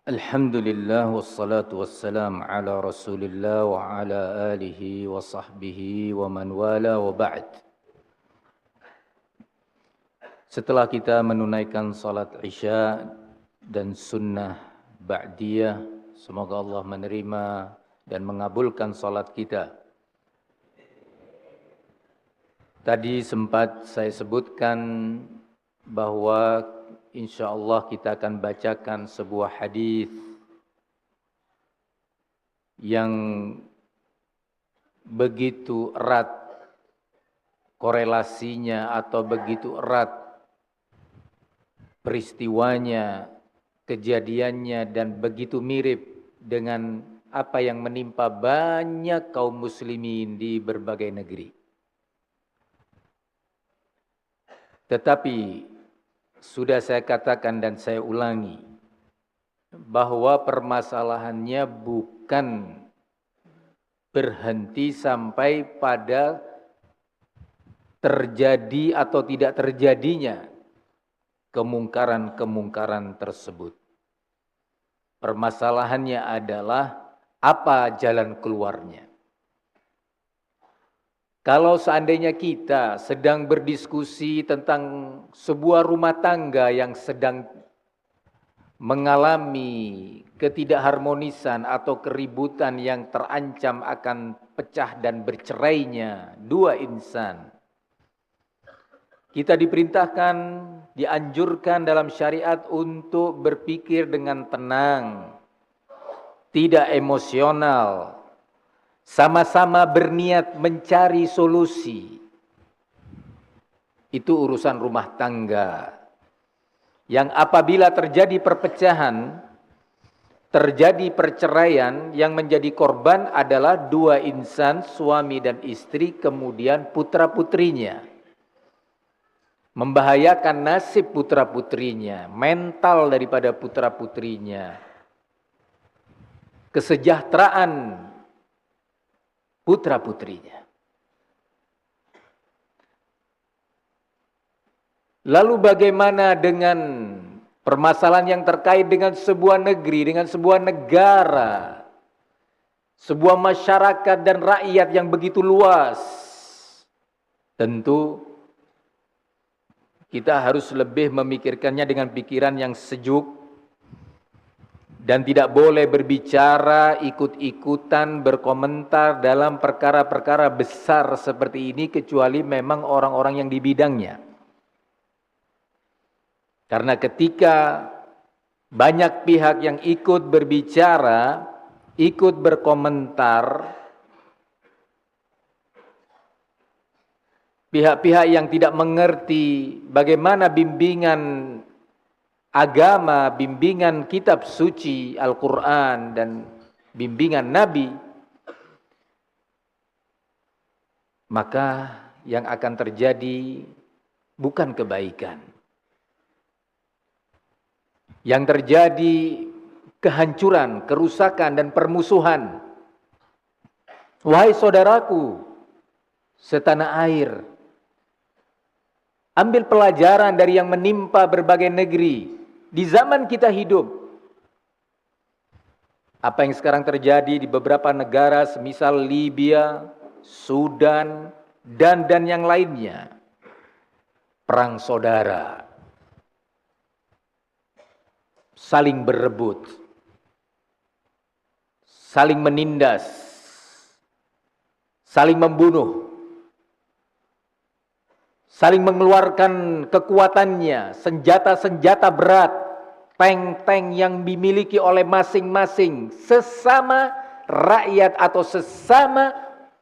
Alhamdulillah wassalatu wassalam ala Rasulillah wa ala alihi wa sahbihi wa man wala wa ba'd. Setelah kita menunaikan salat Isya dan sunnah ba'diyah, semoga Allah menerima dan mengabulkan salat kita. Tadi sempat saya sebutkan bahwa insyaallah kita akan bacakan sebuah hadis yang begitu erat korelasinya atau begitu erat peristiwanya, kejadiannya dan begitu mirip dengan apa yang menimpa banyak kaum muslimin di berbagai negeri. Tetapi sudah saya katakan dan saya ulangi bahwa permasalahannya bukan berhenti sampai pada terjadi atau tidak terjadinya kemungkaran-kemungkaran tersebut. Permasalahannya adalah apa jalan keluarnya. Kalau seandainya kita sedang berdiskusi tentang sebuah rumah tangga yang sedang mengalami ketidakharmonisan atau keributan yang terancam akan pecah dan bercerainya dua insan, kita diperintahkan, dianjurkan dalam syariat untuk berpikir dengan tenang, tidak emosional, sama-sama berniat mencari solusi. Itu urusan rumah tangga. Yang apabila terjadi perpecahan, terjadi perceraian, yang menjadi korban adalah dua insan, suami dan istri, kemudian putra-putrinya. Membahayakan nasib putra-putrinya, mental daripada putra-putrinya, kesejahteraan putra-putrinya. Lalu bagaimana dengan permasalahan yang terkait dengan sebuah negeri, dengan sebuah negara, sebuah masyarakat dan rakyat yang begitu luas? Tentu kita harus lebih memikirkannya dengan pikiran yang sejuk dan tidak boleh berbicara ikut-ikutan berkomentar dalam perkara-perkara besar seperti ini kecuali memang orang-orang yang di bidangnya. Karena ketika banyak pihak yang ikut berbicara, ikut berkomentar, pihak-pihak yang tidak mengerti bagaimana bimbingan agama, bimbingan kitab suci Al-Quran dan bimbingan Nabi, maka yang akan terjadi bukan kebaikan. Yang terjadi kehancuran, kerusakan dan permusuhan. Wahai saudaraku setanah air, ambil pelajaran dari yang menimpa berbagai negeri di zaman kita hidup. Apa yang sekarang terjadi di beberapa negara semisal Libya, Sudan, dan yang lainnya. Perang saudara. Saling berebut. Saling menindas. Saling membunuh. Saling mengeluarkan kekuatannya, senjata-senjata berat, tank-tank yang dimiliki oleh masing-masing sesama rakyat atau sesama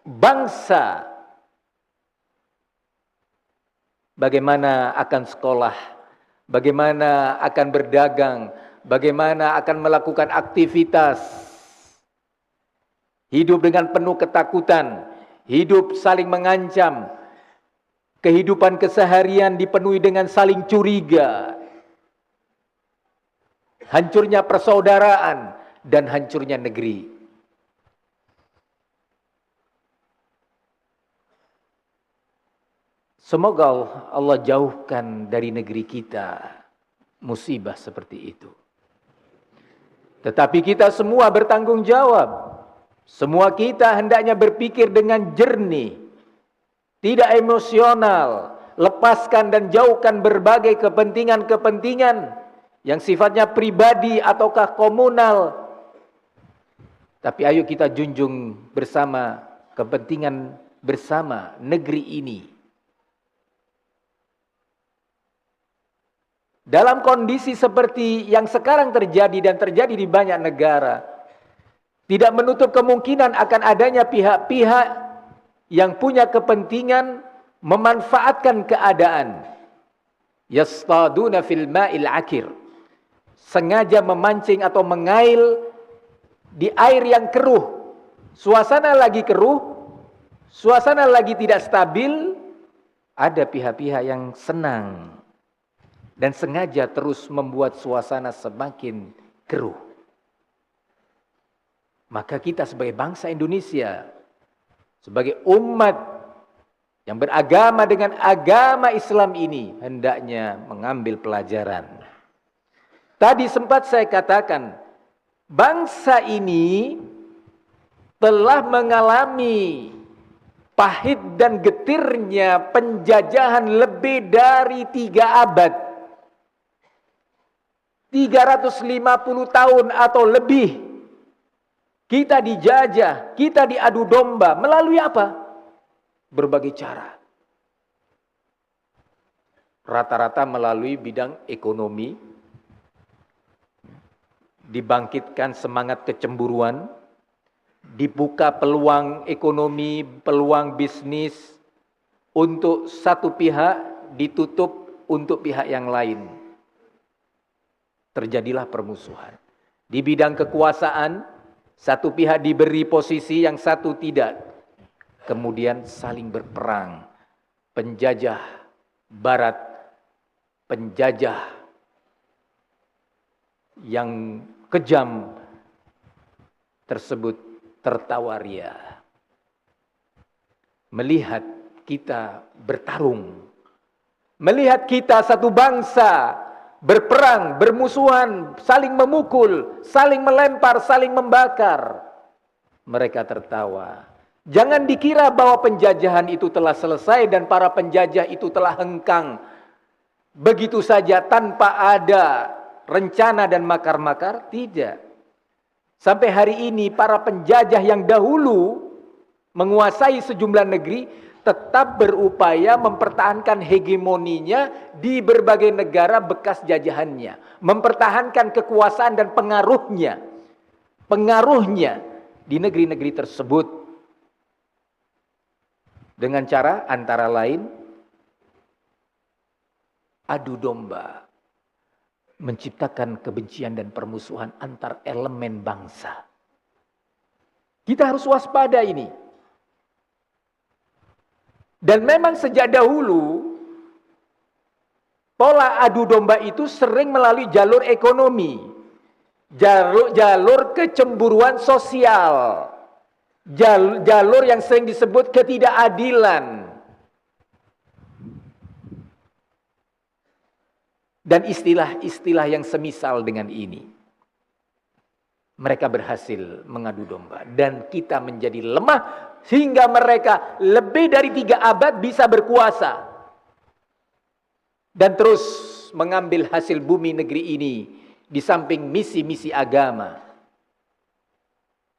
bangsa. Bagaimana akan sekolah, bagaimana akan berdagang, bagaimana akan melakukan aktivitas. Hidup dengan penuh ketakutan, hidup saling mengancam. Kehidupan keseharian dipenuhi dengan saling curiga. Hancurnya persaudaraan dan hancurnya negeri. Semoga Allah jauhkan dari negeri kita musibah seperti itu. Tetapi kita semua bertanggung jawab. Semua kita hendaknya berpikir dengan jernih, tidak emosional, lepaskan dan jauhkan berbagai kepentingan-kepentingan yang sifatnya pribadi ataukah komunal. Tapi ayo kita junjung bersama kepentingan bersama negeri ini. Dalam kondisi seperti yang sekarang terjadi dan terjadi di banyak negara, tidak menutup kemungkinan akan adanya pihak-pihak yang punya kepentingan memanfaatkan keadaan. Yastaduna fil ma'il akir. Sengaja memancing atau mengail di air yang keruh. Suasana lagi keruh, suasana lagi tidak stabil, ada pihak-pihak yang senang dan sengaja terus membuat suasana semakin keruh. Maka kita sebagai bangsa Indonesia, sebagai umat yang beragama dengan agama Islam ini, hendaknya mengambil pelajaran. Tadi sempat saya katakan, bangsa ini telah mengalami pahit dan getirnya penjajahan lebih dari 3 abad. 350 tahun atau lebih kita dijajah, kita diadu domba melalui apa? Berbagai cara. Rata-rata melalui bidang ekonomi, dibangkitkan semangat kecemburuan, dibuka peluang ekonomi, peluang bisnis untuk satu pihak, ditutup untuk pihak yang lain. Terjadilah permusuhan. Di bidang kekuasaan, satu pihak diberi posisi, yang satu tidak. Kemudian saling berperang. Penjajah barat, penjajah yang kejam tersebut tertawa ria. Melihat kita bertarung, melihat kita satu bangsa berperang, bermusuhan, saling memukul, saling melempar, saling membakar, mereka tertawa. Jangan dikira bahwa penjajahan itu telah selesai dan para penjajah itu telah hengkang begitu saja tanpa ada rencana dan makar-makar. Tidak. Sampai hari ini para penjajah yang dahulu menguasai sejumlah negeri tetap berupaya mempertahankan hegemoninya di berbagai negara bekas jajahannya, mempertahankan kekuasaan dan pengaruhnya di negeri-negeri tersebut dengan cara antara lain adu domba, menciptakan kebencian dan permusuhan antar elemen bangsa. Kita harus waspada ini. Dan memang sejak dahulu pola adu domba itu sering melalui jalur ekonomi, jalur kecemburuan sosial, jalur yang sering disebut ketidakadilan, dan istilah-istilah yang semisal dengan ini. Mereka berhasil mengadu domba dan kita menjadi lemah hingga mereka lebih dari 3 abad bisa berkuasa dan terus mengambil hasil bumi negeri ini di samping misi-misi agama.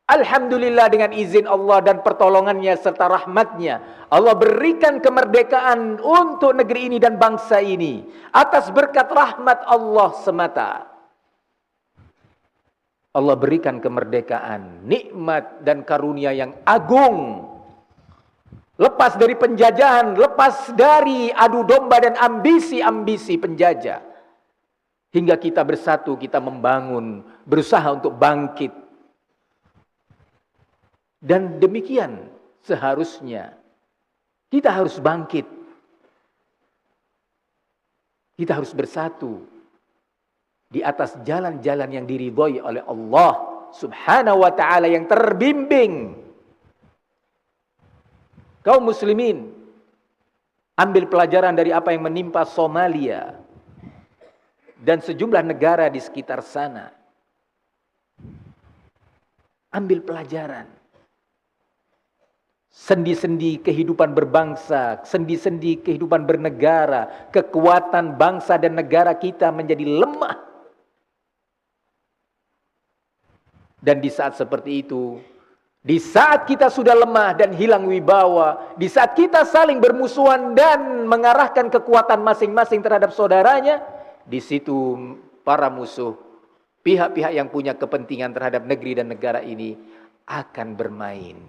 Alhamdulillah, dengan izin Allah dan pertolongannya serta rahmatnya, Allah berikan kemerdekaan untuk negeri ini dan bangsa ini atas berkat rahmat Allah semata. Allah berikan kemerdekaan, nikmat dan karunia yang agung. Lepas dari penjajahan, lepas dari adu domba dan ambisi-ambisi penjajah. Hingga kita bersatu, kita membangun, berusaha untuk bangkit. Dan demikian seharusnya. Kita harus bangkit. Kita harus bersatu di atas jalan-jalan yang diridhoi oleh Allah Subhanahu wa ta'ala, yang terbimbing. Kaum muslimin, ambil pelajaran dari apa yang menimpa Somalia dan sejumlah negara di sekitar sana. Ambil pelajaran. Sendi-sendi kehidupan berbangsa, sendi-sendi kehidupan bernegara, kekuatan bangsa dan negara kita menjadi lemah. Dan di saat seperti itu, di saat kita sudah lemah dan hilang wibawa, di saat kita saling bermusuhan dan mengarahkan kekuatan masing-masing terhadap saudaranya, di situ para musuh, pihak-pihak yang punya kepentingan terhadap negeri dan negara ini akan bermain.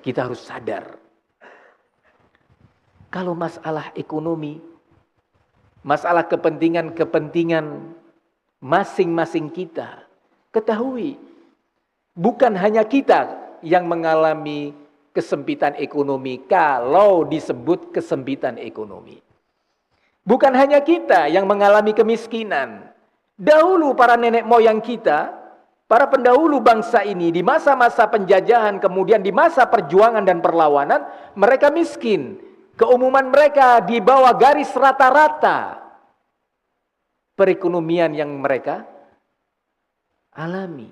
Kita harus sadar, kalau masalah ekonomi, masalah kepentingan-kepentingan masing-masing kita, ketahui, bukan hanya kita yang mengalami kesempitan ekonomi kalau disebut kesempitan ekonomi. Bukan hanya kita yang mengalami kemiskinan. Dahulu para nenek moyang kita, para pendahulu bangsa ini di masa-masa penjajahan, kemudian di masa perjuangan dan perlawanan, mereka miskin. Keumuman mereka di bawah garis rata-rata perekonomian yang mereka alami.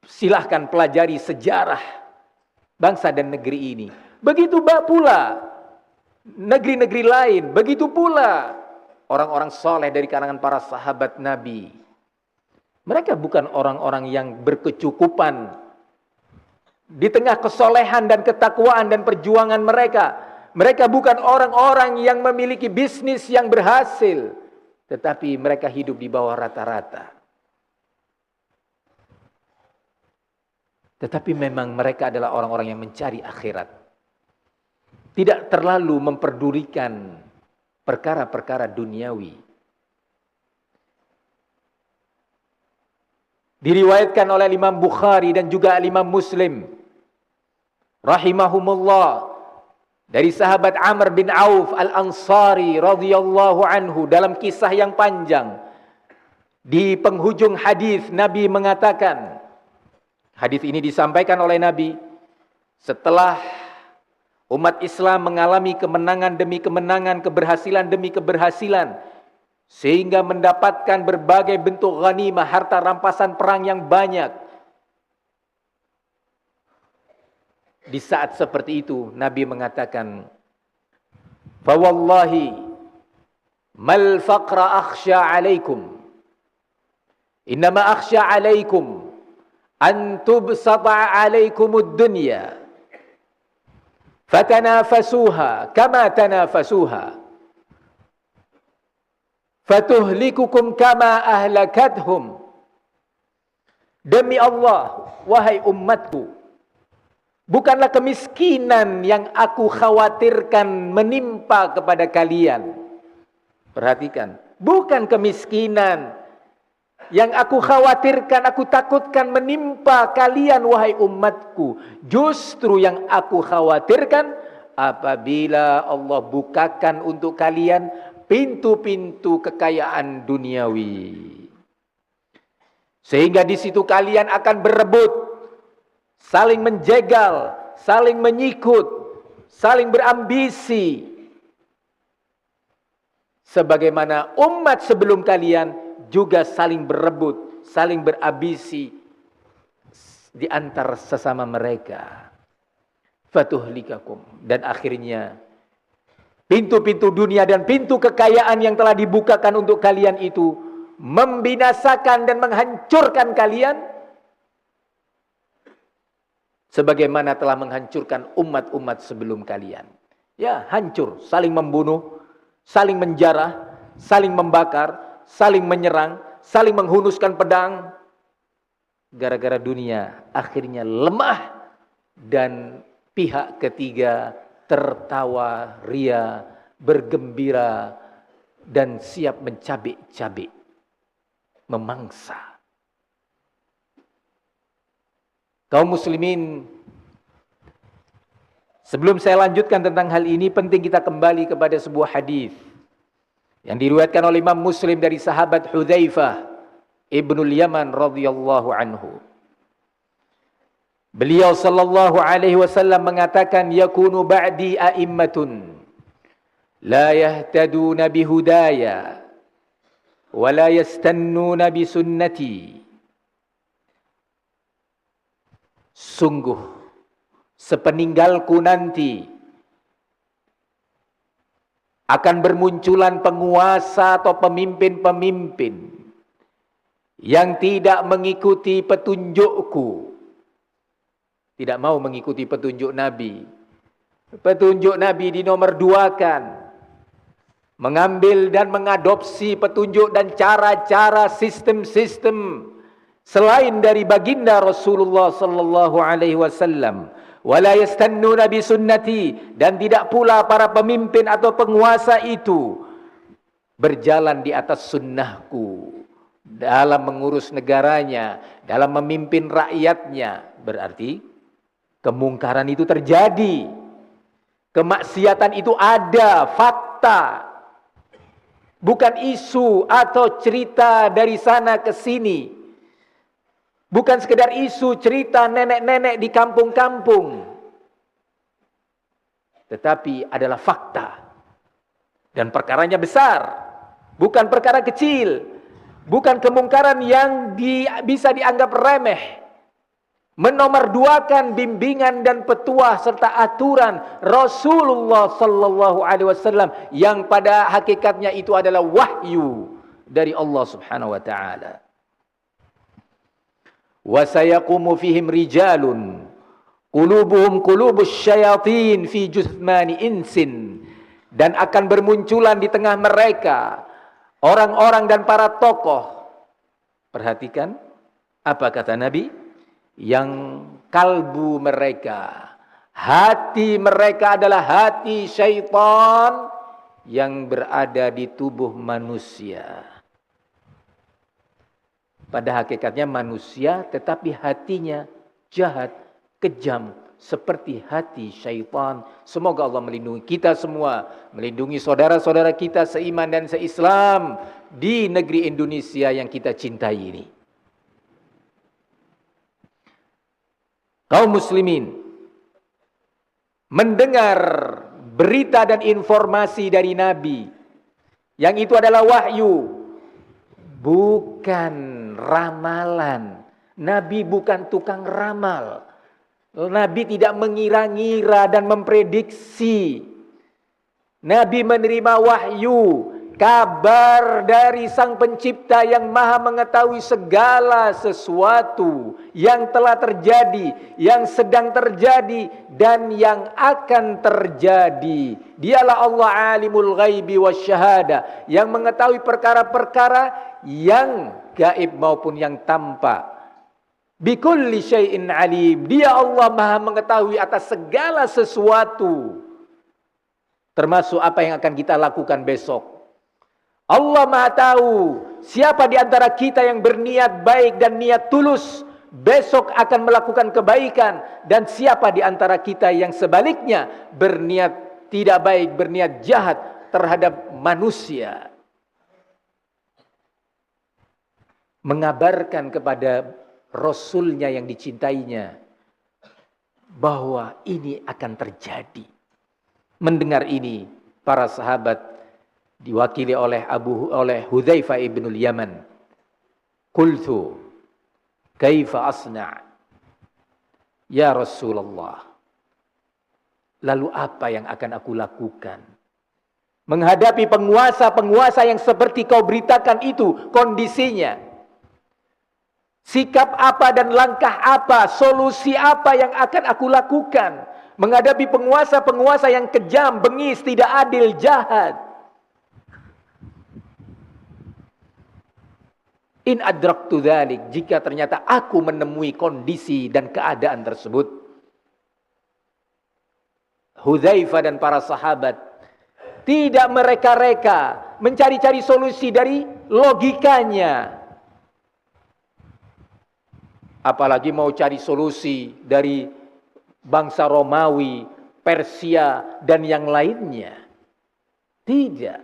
Silahkan pelajari sejarah bangsa dan negeri ini. Begitu pula negeri-negeri lain, begitu pula orang-orang soleh dari kalangan para sahabat Nabi. Mereka bukan orang-orang yang berkecukupan. Di tengah kesolehan dan ketakwaan dan perjuangan mereka, mereka bukan orang-orang yang memiliki bisnis yang berhasil. Tetapi mereka hidup di bawah rata-rata. Tetapi memang mereka adalah orang-orang yang mencari akhirat. Tidak terlalu memperdulikan perkara-perkara duniawi. Diriwayatkan oleh Imam Bukhari dan juga Imam Muslim rahimahumullah dari sahabat Amr bin Auf Al-Ansari radhiyallahu anhu dalam kisah yang panjang. Di penghujung hadis Nabi mengatakan, hadis ini disampaikan oleh Nabi setelah umat Islam mengalami kemenangan demi kemenangan, keberhasilan demi keberhasilan, sehingga mendapatkan berbagai bentuk ghanimah, harta rampasan perang yang banyak. Di saat seperti itu, Nabi mengatakan, "Fa wallahi mal faqra akhsha 'alaikum. Innama akhsha 'alaikum an tubsata 'alaikumud dunya. Fatanafasuha kama tanafasuha. Fatuhlikukum kama ahlakathum." Demi Allah, wahai umatku, bukanlah kemiskinan yang aku khawatirkan menimpa kepada kalian. Perhatikan, bukan kemiskinan yang aku khawatirkan, aku takutkan menimpa kalian wahai umatku. Justru yang aku khawatirkan apabila Allah bukakan untuk kalian pintu-pintu kekayaan duniawi. Sehingga di situ kalian akan berebut, saling menjegal, saling menyikut, saling berambisi. Sebagaimana umat sebelum kalian juga saling berebut, saling berambisi di antar sesama mereka. Fatuhlikakum, dan akhirnya pintu-pintu dunia dan pintu kekayaan yang telah dibukakan untuk kalian itu membinasakan dan menghancurkan kalian sebagaimana telah menghancurkan umat-umat sebelum kalian. Ya, hancur, saling membunuh, saling menjarah, saling membakar, saling menyerang, saling menghunuskan pedang. Gara-gara dunia akhirnya lemah dan pihak ketiga tertawa ria, bergembira dan siap mencabik-cabik, memangsa. Kaum muslimin, sebelum saya lanjutkan tentang hal ini, penting kita kembali kepada sebuah hadis yang diriwayatkan oleh Imam Muslim dari sahabat Hudzaifah Ibnul Yaman radhiyallahu anhu. Beliau sallallahu alaihi wasallam mengatakan, yakunu ba'di a'immatun la yahtaduna bihudaya wa la yastannuna bi sunnati. Sungguh sepeninggalku nanti akan bermunculan penguasa atau pemimpin-pemimpin yang tidak mengikuti petunjukku, tidak mau mengikuti petunjuk Nabi. Petunjuk Nabi dinomor duakan, mengambil dan mengadopsi petunjuk dan cara-cara sistem-sistem selain dari baginda Rasulullah sallallahu alaihi wasallam. Wala yastannuna bi sunnati, dan tidak pula para pemimpin atau penguasa itu berjalan di atas sunnahku dalam mengurus negaranya, dalam memimpin rakyatnya. Berarti kemungkaran itu terjadi. Kemaksiatan itu ada, fakta. Bukan isu atau cerita dari sana ke sini. Bukan sekedar isu cerita nenek-nenek di kampung-kampung. Tetapi adalah fakta. Dan perkaranya besar. Bukan perkara kecil. Bukan kemungkaran yang bisa dianggap remeh. Menomorduakan bimbingan dan petuah serta aturan Rasulullah sallallahu alaihi wasallam yang pada hakikatnya itu adalah wahyu dari Allah Subhanahu wa taala. Wa sayaqumu fihim rijalun qulubuhum qulubus syayatin fi juthmani insin, dan akan bermunculan di tengah mereka orang-orang dan para tokoh. Perhatikan apa kata Nabi? Yang kalbu mereka, hati mereka adalah hati syaitan yang berada di tubuh manusia. Pada hakikatnya manusia, tetapi hatinya jahat, kejam, seperti hati syaitan. Semoga Allah melindungi kita semua, melindungi saudara-saudara kita seiman dan seislam di negeri Indonesia yang kita cintai ini. Kaum muslimin mendengar berita dan informasi dari Nabi yang itu adalah wahyu, bukan ramalan. Nabi bukan tukang ramal. Nabi tidak mengira-ngira dan memprediksi. Nabi menerima wahyu, kabar dari Sang Pencipta yang Maha mengetahui segala sesuatu yang telah terjadi, yang sedang terjadi, dan yang akan terjadi. Dialah Allah alimul ghaibi wasyahada, yang mengetahui perkara-perkara yang gaib maupun yang tampak. Bikulli syai'in alim. Dia Allah Maha mengetahui atas segala sesuatu, termasuk apa yang akan kita lakukan besok. Allah Maha tahu siapa di antara kita yang berniat baik dan niat tulus besok akan melakukan kebaikan, dan siapa di antara kita yang sebaliknya berniat tidak baik, berniat jahat terhadap manusia. Mengabarkan kepada Rasulnya yang dicintainya bahwa ini akan terjadi. Mendengar ini, para sahabat diwakili oleh Hudzaifah ibnul Yaman. Qultu kaifa asna' ya Rasulullah. Lalu apa yang akan aku lakukan menghadapi penguasa-penguasa yang seperti kau beritakan itu kondisinya? Sikap apa dan langkah apa, solusi apa yang akan aku lakukan menghadapi penguasa-penguasa yang kejam, bengis, tidak adil, jahat? In adraktu dzalik, jika ternyata aku menemui kondisi dan keadaan tersebut. Hudzaifah dan para sahabat tidak mereka-reka mencari-cari solusi dari logikanya. Apalagi mau cari solusi dari bangsa Romawi, Persia, dan yang lainnya. Tidak.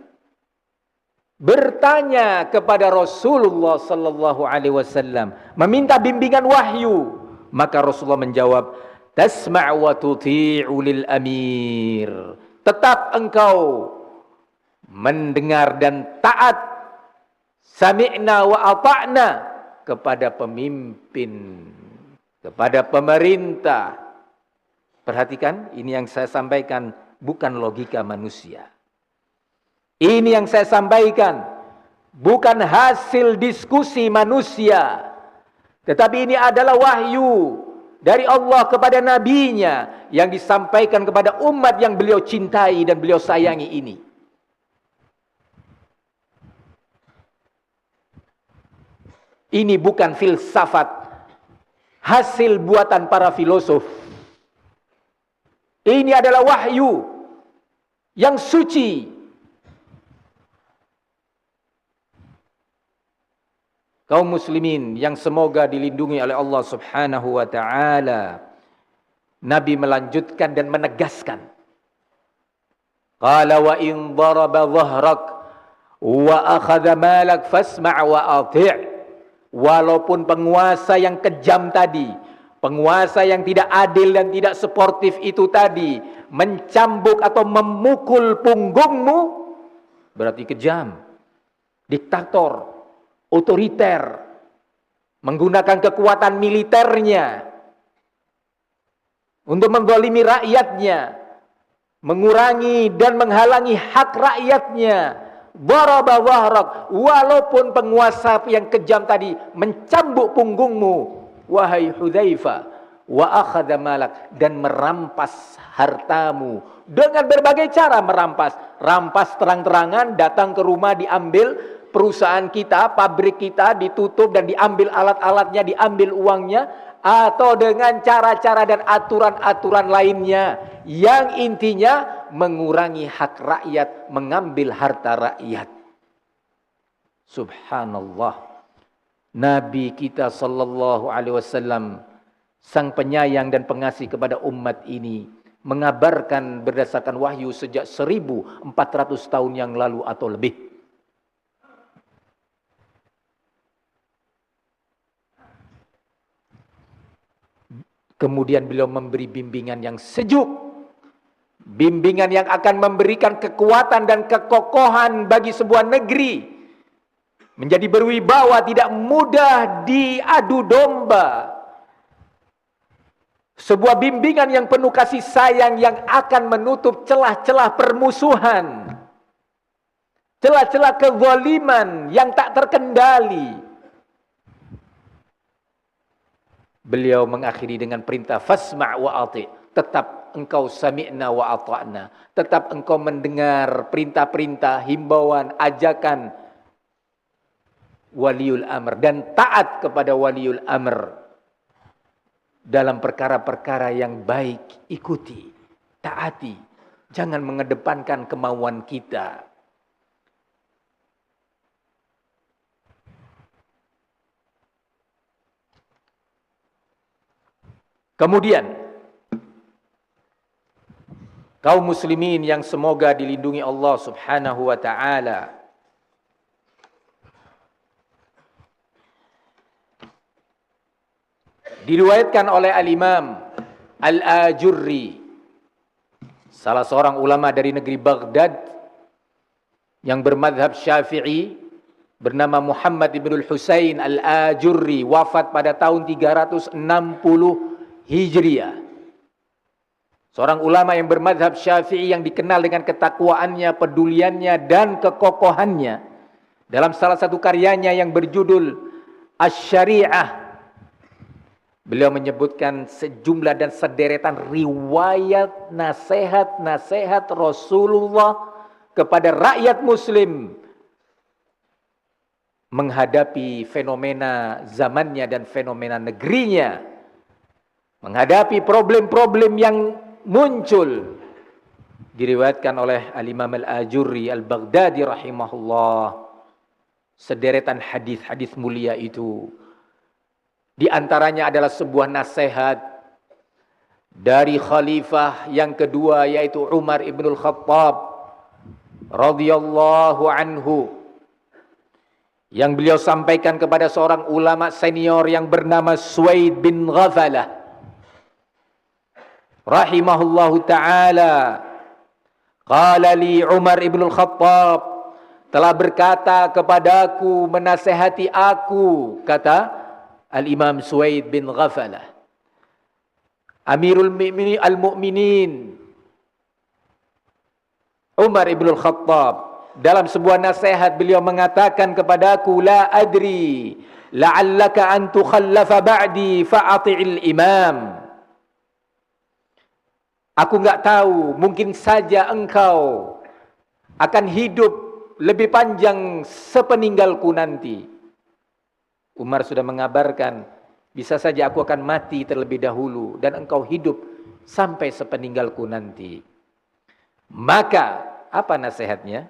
Bertanya kepada Rasulullah sallallahu alaihi wasallam, meminta bimbingan wahyu. Maka Rasulullah menjawab, tasma' wa tuti'u lil amir. Tetap engkau mendengar dan taat Sami'na wa ata'na kepada pemimpin, kepada pemerintah. Perhatikan, ini yang saya sampaikan bukan logika manusia. Ini yang saya sampaikan bukan hasil diskusi manusia, tetapi ini adalah wahyu dari Allah kepada nabinya yang disampaikan kepada umat yang beliau cintai dan beliau sayangi ini. Ini bukan filsafat hasil buatan para filosof. Ini adalah wahyu yang suci. Kaum muslimin yang semoga dilindungi oleh Allah Subhanahu wa taala. Nabi melanjutkan dan menegaskan. Qala wa in daraba dhahrak wa akhadha malak fasma' wa ati'. Walaupun penguasa yang kejam tadi, penguasa yang tidak adil dan tidak sportif itu tadi mencambuk atau memukul punggungmu, berarti kejam, diktator, otoriter, menggunakan kekuatan militernya untuk menzalimi rakyatnya, mengurangi dan menghalangi hak rakyatnya. Daraba dhahrak, walaupun penguasa yang kejam tadi mencambuk punggungmu, wahai Hudzaifah, wa akhadha malak, dan merampas hartamu dengan berbagai cara. Rampas terang-terangan, datang ke rumah, diambil perusahaan kita, pabrik kita ditutup dan diambil alat-alatnya, diambil uangnya, atau dengan cara-cara dan aturan-aturan lainnya yang intinya mengurangi hak rakyat, mengambil harta rakyat. Subhanallah. Nabi kita sallallahu alaihi wasallam, sang penyayang dan pengasih kepada umat ini, mengabarkan berdasarkan wahyu sejak 1400 tahun yang lalu atau lebih. Kemudian beliau memberi bimbingan yang sejuk, bimbingan yang akan memberikan kekuatan dan kekokohan bagi sebuah negeri menjadi berwibawa, tidak mudah diadu domba. Sebuah bimbingan yang penuh kasih sayang yang akan menutup celah-celah permusuhan, celah-celah kezaliman yang tak terkendali. Beliau mengakhiri dengan perintah fasma' wa ati'. Tetap engkau sami'na wa ata'na. Tetap engkau mendengar perintah-perintah, himbauan, ajakan waliul amr, dan taat kepada waliul amr dalam perkara-perkara yang baik. Ikuti, taati, jangan mengedepankan kemauan kita. Kemudian kaum muslimin yang semoga dilindungi Allah Subhanahu wa taala, diriwayatkan oleh Al-Imam Al-Ajurri, salah seorang ulama dari negeri Baghdad yang bermadhab Syafi'i, bernama Muhammad ibn Husain Al-Ajurri, wafat pada tahun 360 Hijriah. Seorang ulama yang bermadhab Syafi'i yang dikenal dengan ketakwaannya, peduliannya, dan kekokohannya. Dalam salah satu karyanya yang berjudul Asy-Syari'ah, beliau menyebutkan sejumlah dan sederetan riwayat nasihat-nasihat Rasulullah kepada rakyat muslim menghadapi fenomena zamannya dan fenomena negerinya, menghadapi problem-problem yang muncul. Diriwayatkan oleh Al-Imam Al-Ajurri Al-Baghdadi rahimahullah sederetan hadis-hadis mulia itu. Di antaranya adalah sebuah nasihat dari khalifah yang kedua, yaitu Umar ibn Khattab radhiyallahu anhu, yang beliau sampaikan kepada seorang ulama senior yang bernama Suwaid bin Ghafalah rahimahullahu ta'ala. Qala li Umar ibn Khattab, telah berkata kepadaku, menasehati aku, kata Al-Imam Suwaid bin Ghafalah, Amirul Al-Mu'minin Umar ibn al-Khattab, dalam sebuah nasihat beliau mengatakan kepadaku, la adri la'allaka an tukhallafa ba'di fa'ati'il imam. Aku enggak tahu, mungkin saja engkau akan hidup lebih panjang sepeninggalku nanti. Umar sudah mengabarkan, bisa saja aku akan mati terlebih dahulu dan engkau hidup sampai sepeninggalku nanti. Maka apa nasihatnya?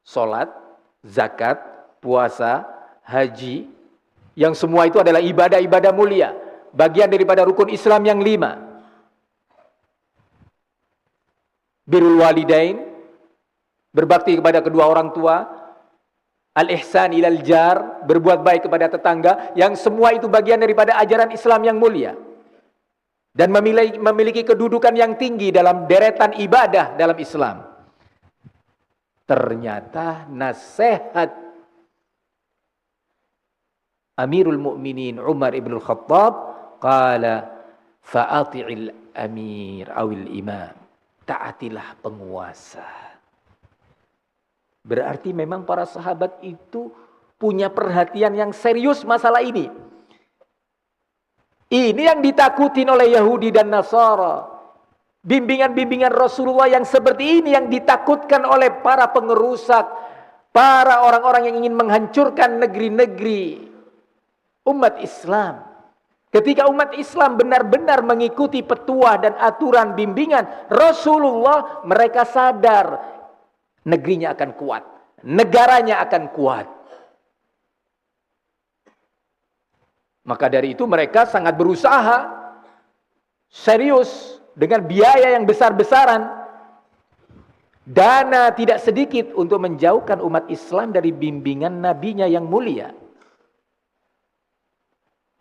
Salat, zakat, puasa, haji, yang semua itu adalah ibadah-ibadah mulia, bagian daripada rukun Islam yang 5. Birrul walidain, berbakti kepada kedua orang tua, al-ihsan ilal jar, berbuat baik kepada tetangga, yang semua itu bagian daripada ajaran Islam yang mulia dan memiliki kedudukan yang tinggi dalam deretan ibadah dalam Islam. Ternyata nasihat Amirul Mukminin Umar ibn al-Khattab, qala fa'ati'il amir awil imam, taatilah penguasa. Berarti memang para sahabat itu punya perhatian yang serius masalah ini. Ini yang ditakutin oleh Yahudi dan Nasara. Bimbingan-bimbingan Rasulullah yang seperti ini yang ditakutkan oleh para pengerusak, para orang-orang yang ingin menghancurkan negeri-negeri umat Islam. Ketika umat Islam benar-benar mengikuti petuah dan aturan bimbingan Rasulullah, mereka sadar negerinya akan kuat, negaranya akan kuat. Maka dari itu mereka sangat berusaha serius dengan biaya yang besar-besaran, dana tidak sedikit untuk menjauhkan umat Islam dari bimbingan nabinya yang mulia,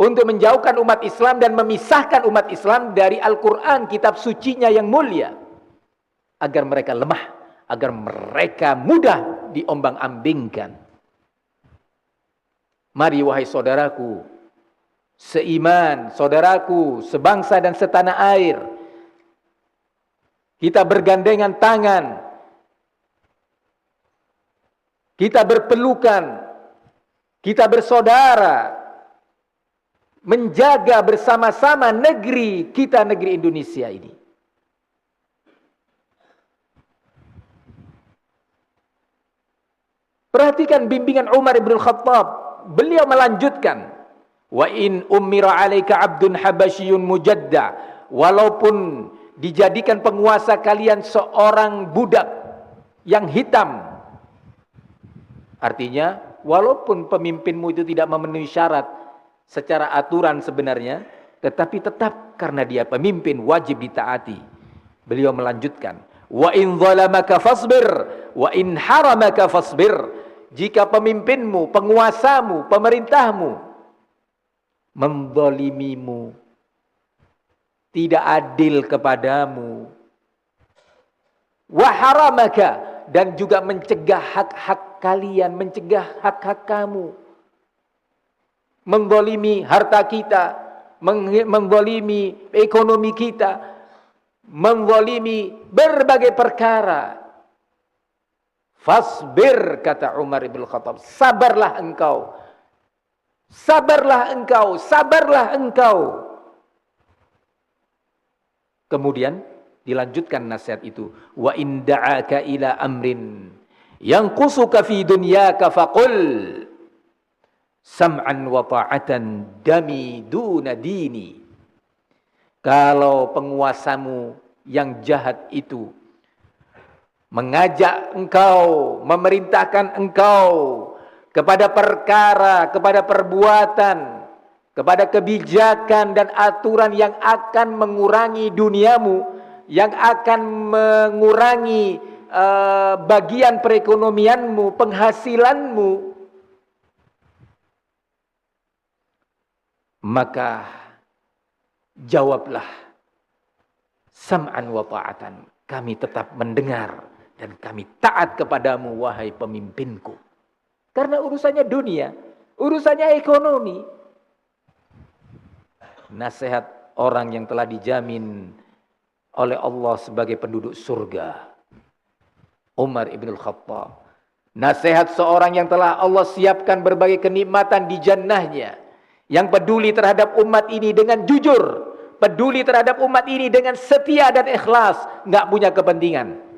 untuk menjauhkan umat Islam dan memisahkan umat Islam dari Al-Quran, kitab sucinya yang mulia, agar mereka lemah, agar mereka mudah diombang-ambingkan. Mari wahai saudaraku seiman, saudaraku sebangsa dan setanah air, kita bergandengan tangan, kita berpelukan, kita bersaudara, menjaga bersama-sama negeri kita, negeri Indonesia ini. Perhatikan bimbingan Umar ibn al-Khattab. Beliau melanjutkan, wa in ummira alaika abdun habasyun mujadda, walaupun dijadikan penguasa kalian seorang budak yang hitam, artinya walaupun pemimpinmu itu tidak memenuhi syarat secara aturan sebenarnya, tetapi tetap karena dia pemimpin wajib ditaati. Beliau melanjutkan, wa in zalamaka fasbir wa in haramaka fasbir, jika pemimpinmu, penguasamu, pemerintahmu menzalimimu, tidak adil kepadamu, wa haramaka, dan juga mencegah hak-hak kalian, mencegah hak-hak kamu, menzalimi harta kita, menzalimi ekonomi kita, menzalimi berbagai perkara, fasbir, kata Umar ibn Khattab, sabarlah engkau, sabarlah engkau, sabarlah engkau. Kemudian dilanjutkan nasihat itu, wa in da'aka ila amrin yanqusuka fi dunyaka faqul sam'an wa ta'atan dami duna dini. Kalau penguasamu yang jahat itu mengajak engkau, memerintahkan engkau kepada perkara, kepada perbuatan, kepada kebijakan dan aturan yang akan mengurangi duniamu, yang akan mengurangi bagian perekonomianmu, penghasilanmu, maka jawablah sam'an wa ta'atan, kami tetap mendengar dan kami taat kepadamu wahai pemimpinku. Karena urusannya dunia, urusannya ekonomi. Nasihat orang yang telah dijamin oleh Allah sebagai penduduk surga, Umar ibn Khattab. Nasihat seorang yang telah Allah siapkan berbagai kenikmatan di jannahnya, yang peduli terhadap umat ini dengan jujur, peduli terhadap umat ini dengan setia dan ikhlas, nggak punya kepentingan.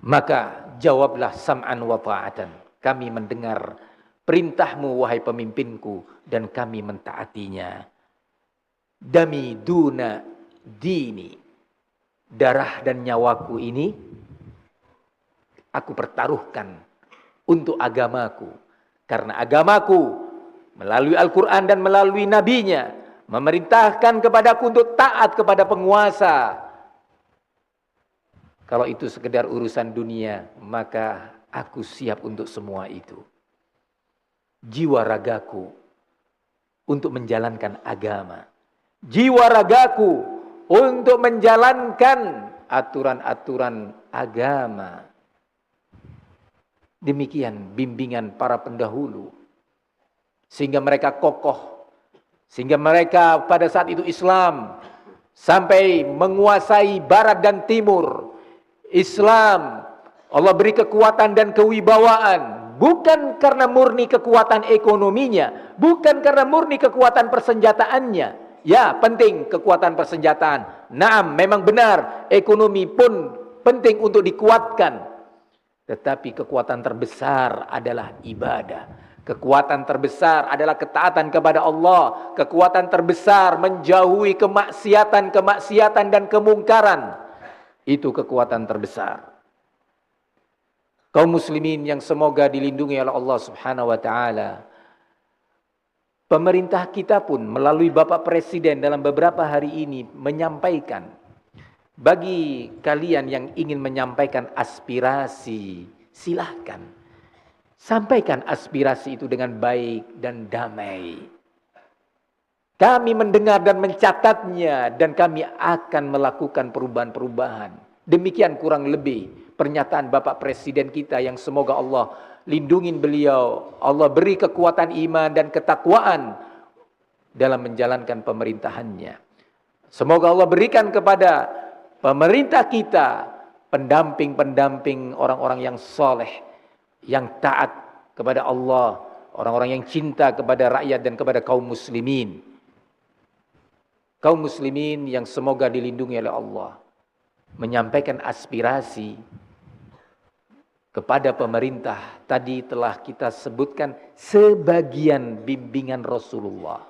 Maka jawablah sam'an wa ta'atan. Kami mendengar perintahmu wahai pemimpinku dan kami mentaatinya. Dami duna dini. Darah dan nyawaku ini aku pertaruhkan untuk agamaku. Karena agamaku melalui Al-Quran dan melalui nabinya memerintahkan kepadaku untuk taat kepada penguasa. Kalau itu sekedar urusan dunia, maka aku siap untuk semua itu. Jiwa ragaku untuk menjalankan agama. Jiwa ragaku untuk menjalankan aturan-aturan agama. Demikian bimbingan para pendahulu. Sehingga mereka kokoh. Sehingga mereka pada saat itu Islam sampai menguasai barat dan timur. Islam, Allah beri kekuatan dan kewibawaan, bukan karena murni kekuatan ekonominya, bukan karena murni kekuatan persenjataannya. Ya, penting kekuatan persenjataan. Naam, memang benar, ekonomi pun penting untuk dikuatkan. Tetapi kekuatan terbesar adalah ibadah. Kekuatan terbesar adalah ketaatan kepada Allah. Kekuatan terbesar menjauhi kemaksiatan dan kemungkaran. Itu kekuatan terbesar. Kaum muslimin yang semoga dilindungi oleh Allah Subhanahu wa taala. Pemerintah kita pun melalui Bapak Presiden dalam beberapa hari ini menyampaikan, bagi kalian yang ingin menyampaikan aspirasi, silahkan. Sampaikan aspirasi itu dengan baik dan damai. Kami mendengar dan mencatatnya dan kami akan melakukan perubahan-perubahan. Demikian kurang lebih pernyataan Bapak Presiden kita yang semoga Allah lindungin beliau. Allah beri kekuatan iman dan ketakwaan dalam menjalankan pemerintahannya. Semoga Allah berikan kepada pemerintah kita pendamping-pendamping orang-orang yang soleh, yang taat kepada Allah, orang-orang yang cinta kepada rakyat dan kepada kaum muslimin. Kaum muslimin yang semoga dilindungi oleh Allah, menyampaikan aspirasi kepada pemerintah. Tadi telah kita sebutkan sebagian bimbingan Rasulullah.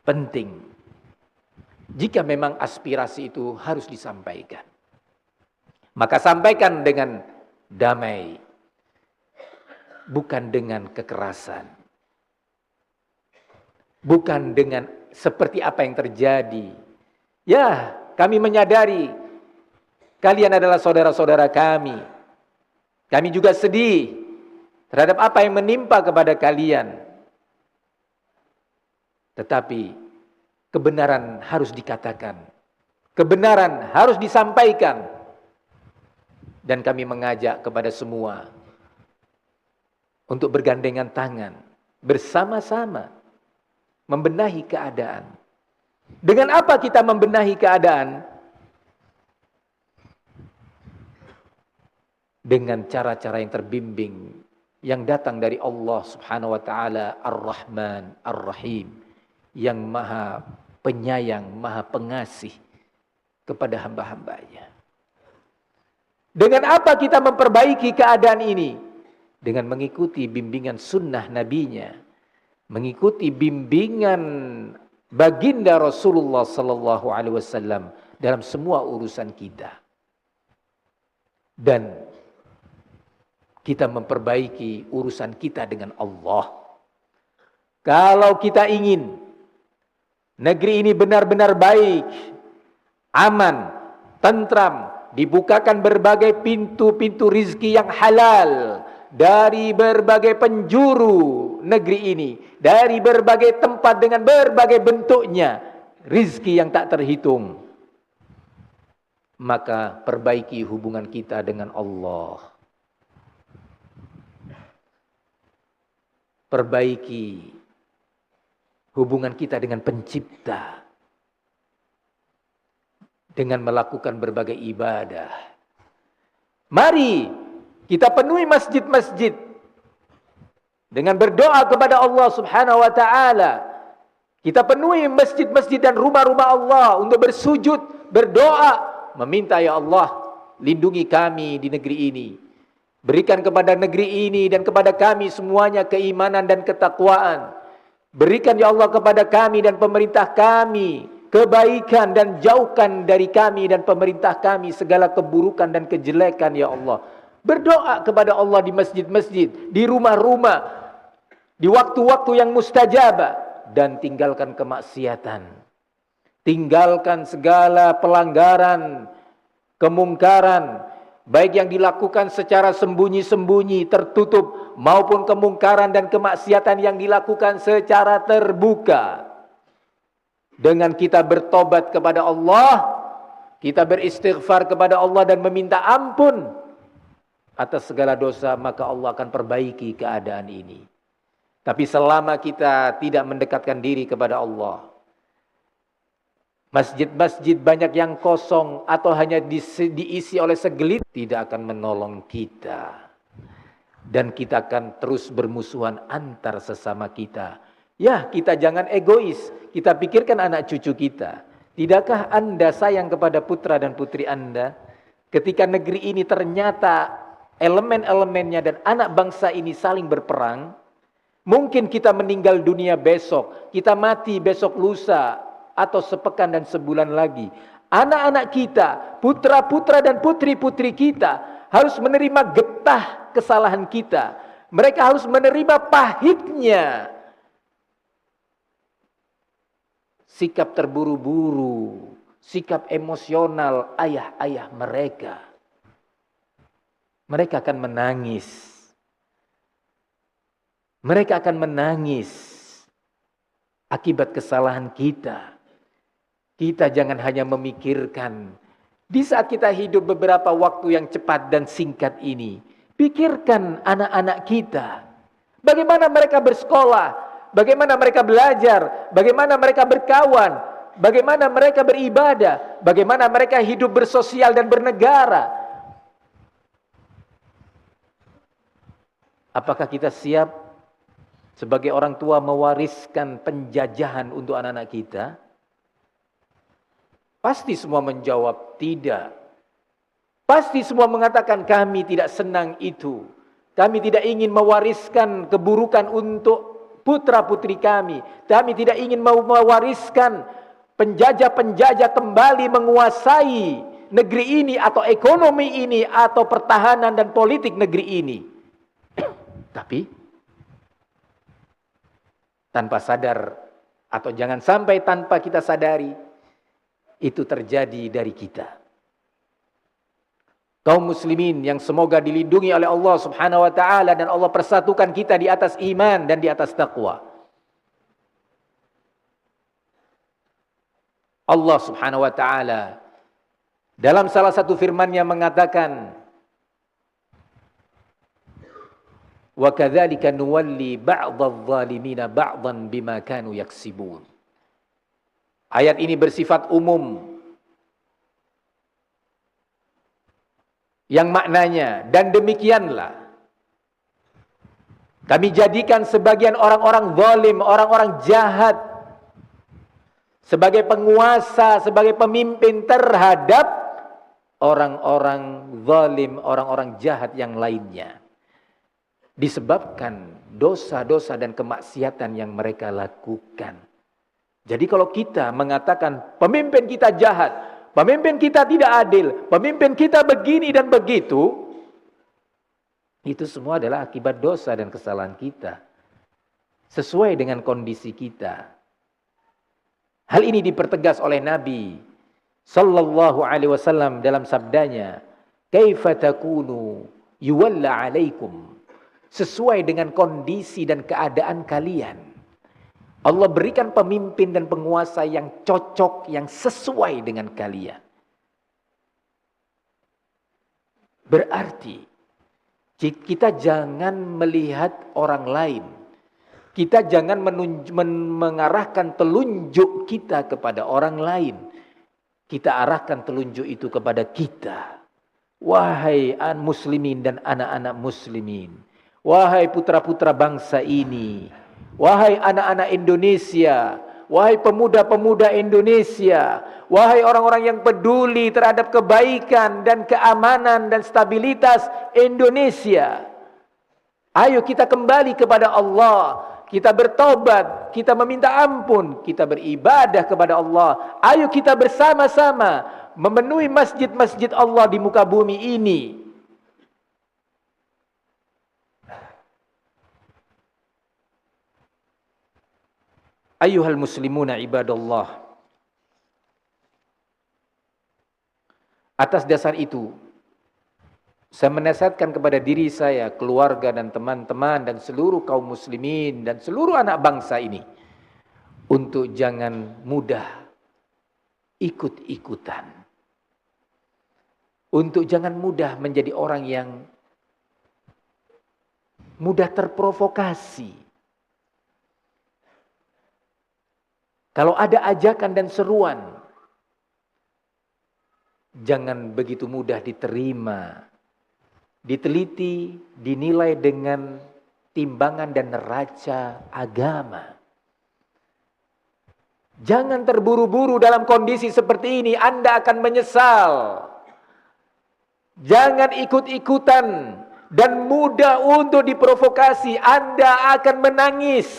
Penting jika memang aspirasi itu harus disampaikan, maka sampaikan dengan damai, bukan dengan kekerasan. Bukan dengan seperti apa yang terjadi. Ya, kami menyadari kalian adalah saudara-saudara kami. Kami juga sedih terhadap apa yang menimpa kepada kalian. Tetapi kebenaran harus dikatakan. Kebenaran harus disampaikan. Dan kami mengajak kepada semua untuk bergandengan tangan, bersama-sama membenahi keadaan. Dengan apa kita membenahi keadaan? Dengan cara-cara yang terbimbing, yang datang dari Allah Subhanahu wa taala Ar-Rahman Ar-Rahim, yang maha penyayang, maha pengasih kepada hamba-hambanya. Dengan apa kita memperbaiki keadaan ini? Dengan mengikuti bimbingan sunnah nabinya, mengikuti bimbingan baginda Rasulullah sallallahu alaihi wasallam dalam semua urusan kita. Dan kita memperbaiki urusan kita dengan Allah. Kalau kita ingin negeri ini benar-benar baik, aman, tentram, dibukakan berbagai pintu-pintu rizki yang halal, dari berbagai penjuru negeri ini, dari berbagai tempat dengan berbagai bentuknya, rizki yang tak terhitung. Maka perbaiki hubungan kita dengan Allah. Perbaiki hubungan kita dengan Pencipta. Dengan melakukan berbagai ibadah. Mari kita penuhi masjid-masjid dengan berdoa kepada Allah Subhanahu wa taala. Kita penuhi masjid-masjid dan rumah-rumah Allah untuk bersujud, berdoa, meminta, ya Allah, lindungi kami di negeri ini. Berikan kepada negeri ini dan kepada kami semuanya keimanan dan ketakwaan. Berikan, ya Allah, kepada kami dan pemerintah kami kebaikan, dan jauhkan dari kami dan pemerintah kami segala keburukan dan kejelekan, ya Allah. Berdoa kepada Allah di masjid-masjid, di rumah-rumah, di waktu-waktu yang mustajabah, dan tinggalkan kemaksiatan. Tinggalkan segala pelanggaran, kemungkaran, baik yang dilakukan secara sembunyi-sembunyi, tertutup, maupun kemungkaran dan kemaksiatan yang dilakukan secara terbuka. Dengan kita bertobat kepada Allah, kita beristighfar kepada Allah dan meminta ampun atas segala dosa, maka Allah akan perbaiki keadaan ini. Tapi selama kita tidak mendekatkan diri kepada Allah, masjid-masjid banyak yang kosong atau hanya diisi oleh segelintir, tidak akan menolong kita. Dan kita akan terus bermusuhan antar sesama kita. Ya, kita jangan egois, kita pikirkan anak cucu kita. Tidakkah Anda sayang kepada putra dan putri Anda? Ketika negeri ini ternyata elemen-elemennya dan anak bangsa ini saling berperang, mungkin kita meninggal dunia besok, kita mati besok lusa, atau sepekan dan sebulan lagi. Anak-anak kita, putra-putra dan putri-putri kita harus menerima getah kesalahan kita. Mereka harus menerima pahitnya sikap terburu-buru, sikap emosional ayah-ayah mereka. Mereka akan menangis. Mereka akan menangis akibat kesalahan kita. Kita jangan hanya memikirkan di saat kita hidup beberapa waktu yang cepat dan singkat ini. Pikirkan anak-anak kita. Bagaimana mereka bersekolah, bagaimana mereka belajar, bagaimana mereka berkawan, bagaimana mereka beribadah, bagaimana mereka hidup bersosial dan bernegara. Apakah kita siap sebagai orang tua mewariskan penjajahan untuk anak-anak kita? Pasti semua menjawab tidak. Pasti semua mengatakan kami tidak senang itu. Kami tidak ingin mewariskan keburukan untuk putra-putri kami. Kami tidak ingin mewariskan penjajah-penjajah kembali menguasai negeri ini atau ekonomi ini atau pertahanan dan politik negeri ini. Tapi tanpa sadar atau jangan sampai tanpa kita sadari, itu terjadi dari kita. Kaum muslimin yang semoga dilindungi oleh Allah Subhanahu wa taala dan Allah persatukan kita di atas iman dan di atas taqwa. Allah Subhanahu wa taala dalam salah satu firman-Nya mengatakan, wa kadzalika nuwalli ba'dadh dhalimina ba'dhan bima kanu yaksibun. Ayat ini bersifat umum, yang maknanya, dan demikianlah kami jadikan sebagian orang-orang zalim, orang-orang jahat, sebagai penguasa, sebagai pemimpin terhadap orang-orang zalim, orang-orang jahat yang lainnya. Disebabkan dosa-dosa dan kemaksiatan yang mereka lakukan. Jadi kalau kita mengatakan pemimpin kita jahat, pemimpin kita tidak adil, pemimpin kita begini dan begitu, itu semua adalah akibat dosa dan kesalahan kita. Sesuai dengan kondisi kita. Hal ini dipertegas oleh Nabi sallallahu alaihi wasallam dalam sabdanya, "Kaifa takunu yuwalla alaikum sesuai dengan kondisi dan keadaan kalian. Allah berikan pemimpin dan penguasa yang cocok, yang sesuai dengan kalian. Berarti kita jangan melihat orang lain. Kita jangan mengarahkan telunjuk kita kepada orang lain. Kita arahkan telunjuk itu kepada kita. Wahai muslimin dan anak-anak muslimin. Wahai putra-putra bangsa ini. Wahai anak-anak Indonesia. Wahai pemuda-pemuda Indonesia. Wahai orang-orang yang peduli terhadap kebaikan dan keamanan dan stabilitas Indonesia. Ayo kita kembali kepada Allah. Kita bertobat, kita meminta ampun, kita beribadah kepada Allah. Ayo kita bersama-sama memenuhi masjid-masjid Allah di muka bumi ini. Ayyuhal muslimuna ibadallah. Atas dasar itu, saya menasihatkan kepada diri saya, keluarga dan teman-teman dan seluruh kaum muslimin dan seluruh anak bangsa ini untuk jangan mudah ikut-ikutan. Untuk jangan mudah menjadi orang yang mudah terprovokasi. Kalau ada ajakan dan seruan, jangan begitu mudah diterima. Diteliti, dinilai dengan timbangan dan neraca agama. Jangan terburu-buru dalam kondisi seperti ini, Anda akan menyesal. Jangan ikut-ikutan dan mudah untuk diprovokasi, Anda akan menangis.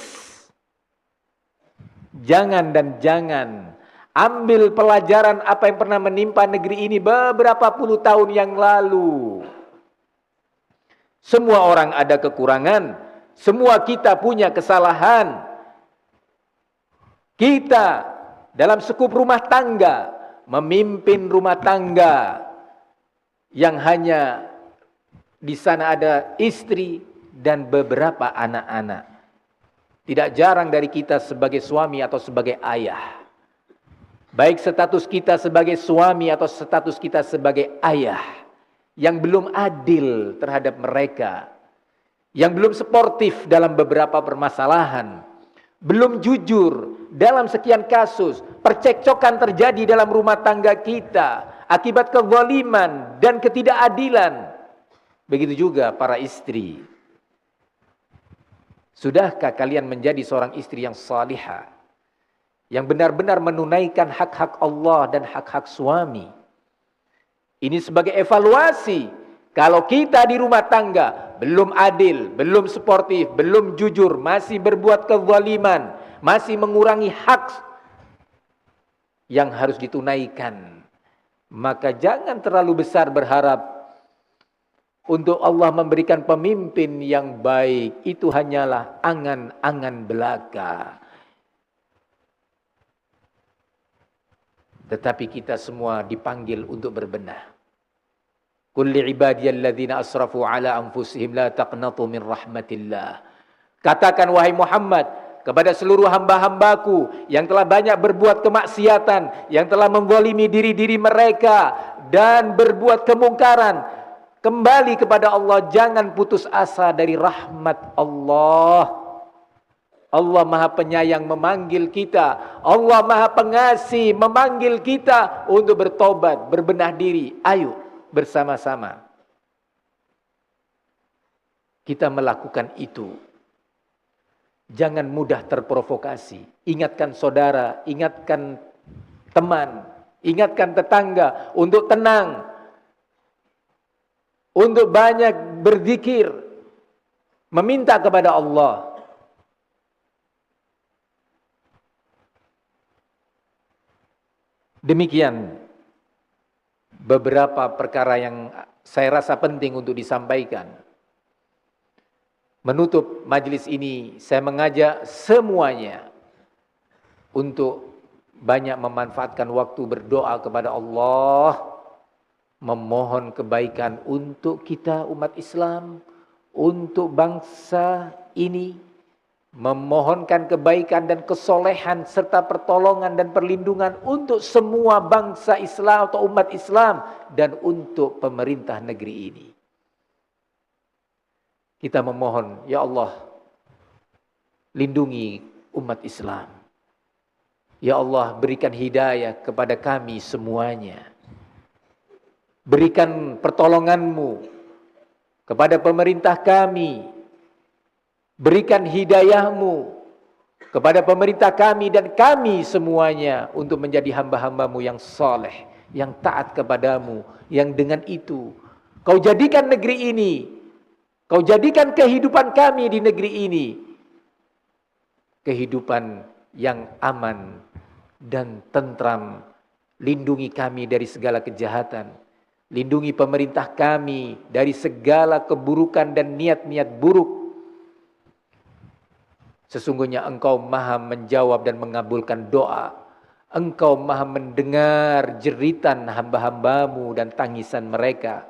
Jangan dan jangan ambil pelajaran apa yang pernah menimpa negeri ini beberapa puluh tahun yang lalu. Semua orang ada kekurangan, semua kita punya kesalahan. Kita dalam sekup rumah tangga, memimpin rumah tangga yang hanya di sana ada istri dan beberapa anak-anak. Tidak jarang dari kita sebagai suami atau sebagai ayah. Baik status kita sebagai suami atau status kita sebagai ayah. Yang belum adil terhadap mereka, yang belum sportif dalam beberapa permasalahan, belum jujur dalam sekian kasus, percekcokan terjadi dalam rumah tangga kita akibat kezaliman dan ketidakadilan. Begitu juga para istri. Sudahkah kalian menjadi seorang istri yang salihah, yang benar-benar menunaikan hak-hak Allah dan hak-hak suami? Ini sebagai evaluasi. Kalau kita di rumah tangga belum adil, belum sportif, belum jujur, masih berbuat kezaliman, masih mengurangi hak yang harus ditunaikan, maka jangan terlalu besar berharap untuk Allah memberikan pemimpin yang baik. Itu hanyalah angan-angan belaka. Tetapi kita semua dipanggil untuk berbenah. Qul li'ibadiyalladzina asrafu ala anfusihim la taqnatu min rahmatillah. Katakan wahai Muhammad kepada seluruh hamba-hambaku yang telah banyak berbuat kemaksiatan, yang telah menzalimi diri-diri mereka dan berbuat kemungkaran, kembali kepada Allah, jangan putus asa dari rahmat Allah. Allah Maha Penyayang memanggil kita. Allah Maha Pengasih memanggil kita untuk bertobat, berbenah diri. Ayo bersama-sama kita melakukan itu. Jangan mudah terprovokasi. Ingatkan saudara, ingatkan teman, ingatkan tetangga untuk tenang, untuk banyak berzikir, meminta kepada Allah. Demikian beberapa perkara yang saya rasa penting untuk disampaikan. Menutup majelis ini, saya mengajak semuanya untuk banyak memanfaatkan waktu berdoa kepada Allah, memohon kebaikan untuk kita umat Islam, untuk bangsa ini, memohonkan kebaikan dan kesolehan serta pertolongan dan perlindungan untuk semua bangsa Islam atau umat Islam dan untuk pemerintah negeri ini. Kita memohon, ya Allah, lindungi umat Islam. Ya Allah, berikan hidayah kepada kami semuanya. Berikan pertolongan-Mu kepada pemerintah kami. Berikan hidayah-Mu kepada pemerintah kami dan kami semuanya untuk menjadi hamba-hamba-Mu yang saleh, yang taat kepadamu, yang dengan itu Kau jadikan negeri ini, Kau jadikan kehidupan kami di negeri ini kehidupan yang aman dan tentram. Lindungi kami dari segala kejahatan. Lindungi pemerintah kami dari segala keburukan dan niat-niat buruk. Sesungguhnya Engkau Maha menjawab dan mengabulkan doa. Engkau Maha mendengar jeritan hamba-hambamu dan tangisan mereka.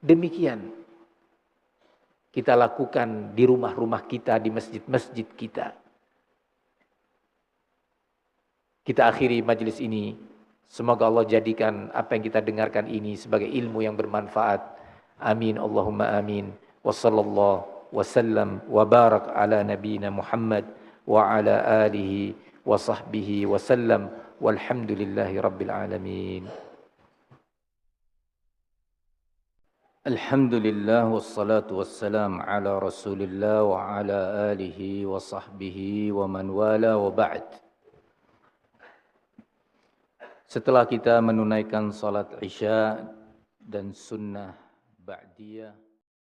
Demikian kita lakukan di rumah-rumah kita, di masjid-masjid kita. Kita akhiri majelis ini. Semoga Allah jadikan apa yang kita dengarkan ini sebagai ilmu yang bermanfaat. Amin. Allahumma amin. Wa sallallahu wa sallam wa barak ala nabiyina Muhammad wa ala alihi wa sahbihi wa sallam. Walhamdulillahi rabbil alamin. Alhamdulillah wassalatu wassalam ala Rasulillah wa ala alihi wa sahbihi wa man wala wa ba'd. Setelah kita menunaikan salat Isya dan sunnah ba'diyah,